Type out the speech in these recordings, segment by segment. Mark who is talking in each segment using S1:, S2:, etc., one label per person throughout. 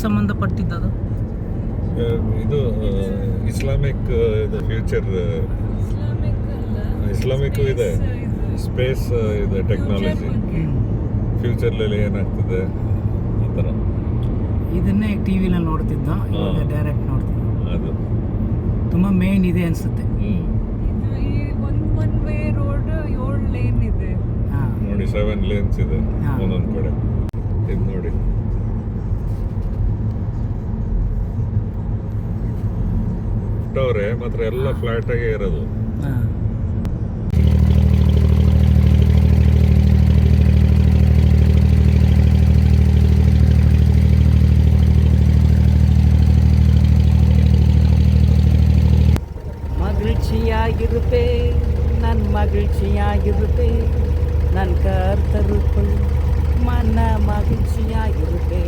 S1: ಸಂಬಂಧಪಟ್ಟಿದ್ದದು?
S2: ಇದು ಇಸ್ಲಾಮಿಕ್ ಇದು future Islamic ಇದೆ, ಸ್ಪೇಸ್ ಇದೆ, ಟೆಕ್ನಾಲಜಿ ಫ್ಯೂಚರ್ನಲ್ಲಿ ಏನಾಗ್ತದೆ ಆ ಥರ.
S1: ಇದನ್ನೇ ಟಿ ವಿನಲ್ಲಿ ನೋಡ್ತಿದ್ದ, ಇವಾಗ ಡೈರೆಕ್ಟ್ ನೋಡ್ತಿದ್ದ. ಅದು ತುಂಬ ಮೇನ್ ಇದೆ ಅನಿಸುತ್ತೆ.
S3: ಒನ್ ವೇ ರೋಡ್ 7 ಲೇನ್ ಇದೆ
S2: ನೋಡಿ, 7 ಲೇನ್ಸ್ ಇದೆ ಒಂದೊಂದು ಕಡೆ. ಇದು ನೋಡಿ, ಮಾತ್ರ ಎಲ್ಲ ಫ್ಲಾಟ್ ಆಗೇ ಇರೋದು.
S1: ಮಗಿழ்ச்சிಯಾಗಿರುಪೇ ನನ್ನ ಮಗಿழ்ச்சிಯಾಗಿರುಪೇ ನನ್ನ ಕರ್ತರುಕ್ಕೂ ಮನ ಮಗಿழ்ச்சிಯಾಗಿರುಪೇ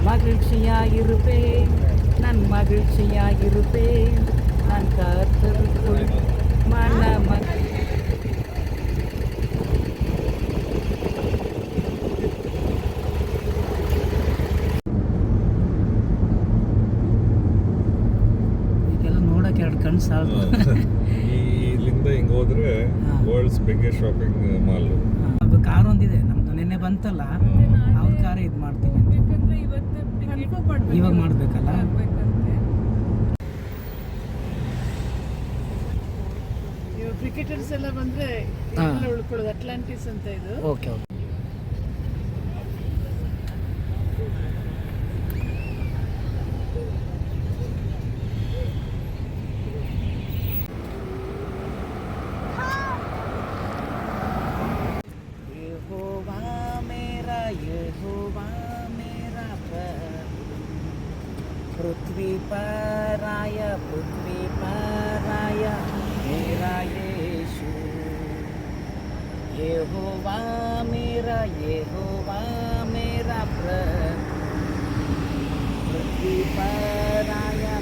S1: ಮಗಿழ்ச்சிಯಾಗಿರುಪೇ ನನ್ನ ಮಗಿழ்ச்சிಯಾಗಿರುಪೇ ನನ್ನ ಕರ್ತರುಕ್ಕೂ ಮನ ಈಗೆಲ್ಲ ನೋಡಕ್ಕೆ 2 ಕಣ್ಣು ಸಾಕು.
S2: ಇಲ್ಲಿಂದ ಹಿಂಗೆ ಹೋದ್ರೆ world's biggest shopping mall.
S1: Car ಒಂದಿದೆ ನಮ್ದು, ನಿನ್ನೆ ಬಂತಲ್ಲ ಅವ್ರ ಕಾರೇ ಇದು ಮಾಡ್ತೀವಿ ಅಂತ. ಇವಾಗ ಮಾಡ್ಬೇಕಲ್ಲ.
S3: ಕ್ರಿಕೆಟರ್ಸ್ ಎಲ್ಲ ಬಂದ್ರೆ ಉಳ್ಕೊಳ್ಳೋದು ಅಟ್ಲಾಂಟಿಸ್ ಅಂತ ಇದು.
S1: Okay okay. पृथ्वी पर आया मेरा यीशु, यहोवा मेरा पृथ्वी पर आया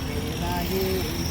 S1: मेरा यीशु.